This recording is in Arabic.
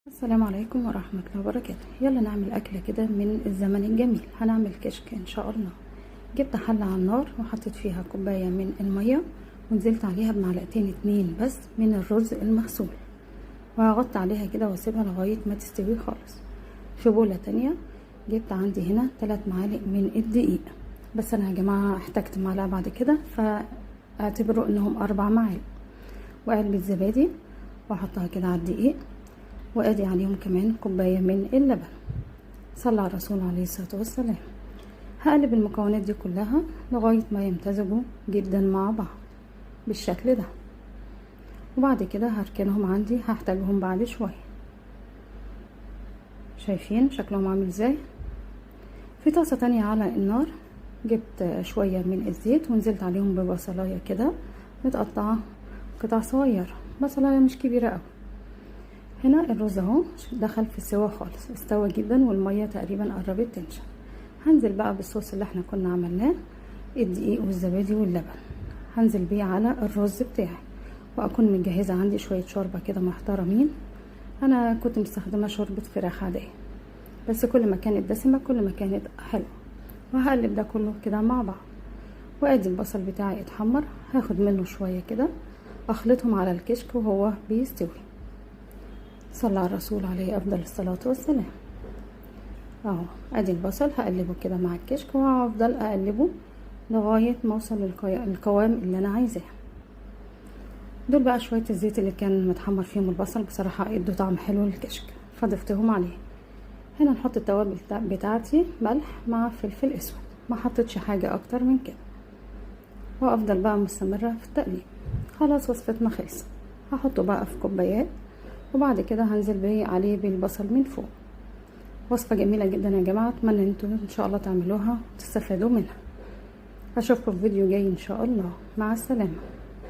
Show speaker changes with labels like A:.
A: السلام عليكم ورحمة الله وبركاته. يلا نعمل أكلة كده من الزمن الجميل. هنعمل كشك إن شاء الله. جبت حلة على النار وحطيت فيها كوباية من المية ونزلت عليها بمعلقتين 2 بس من الرز المغسول، وهغطي عليها كده واسيبها لغاية ما تستوي خالص. في بولة تانية جبت عندي هنا 3 معالق من الدقيق، بس أنا يا جماعة احتجت معلقة بعد كده فاعتبروا إنهم 4 معالق، وعلبة زبادي وأحطها كده على الدقيق، وادي عليهم كمان كوباية من اللبن. صلى على الرسول عليه الصلاة والسلام. هقلب المكونات دي كلها لغاية ما يمتزجوا جدا مع بعض بالشكل ده، وبعد كده هركنهم عندي، هحتاجهم بعد شوية. شايفين شكلهم عامل ازاي؟ في طاسة تانية على النار جبت شوية من الزيت ونزلت عليهم ببصلاية كده متقطعة قطع صغيرة، بصلاية مش كبيرة اوي. هنا الرز اهو دخل في السوا خالص، استوى جدا والميه تقريبا قربت تنشف. هنزل بقى بالصوص اللي احنا كنا عملناه، الدقيق والزبادي واللبن، هنزل بيه على الرز بتاعي، واكون مجهزه عندي شويه شوربه كده محترمين. انا كنت مستخدمه شوربه فراخ عاديه، بس كل ما كانت دسمه كل ما كانت حلوه. وهقلب ده كله كده مع بعض، وادي البصل بتاعي اتحمر، هاخد منه شويه كده اخلطهم على الكشك وهو بيستوي. صلى على الرسول عليه افضل الصلاة والسلام. اهو ادي البصل هقلبه كده مع الكشك، وهفضل اقلبه لغاية ما اوصل للقوام اللي انا عايزاه. دول بقى شوية الزيت اللي كان متحمر فيهم البصل، بصراحة ادوا طعم حلو للكشك فضفتهم عليه. هنا نحط التوابل بتاعتي، ملح مع فلفل اسود، ما حطيتش حاجة اكتر من كده، وافضل بقى مستمرة في التقليب. خلاص وصفتنا خلصت، هحطه بقى في كوبايات، وبعد كده هنزل بيه عليه بالبصل من فوق. وصفة جميلة جدا يا جماعة، اتمنى انتوا ان شاء الله تعملوها وتستفادوا منها. اشوفكم في فيديو جاي ان شاء الله. مع السلامة.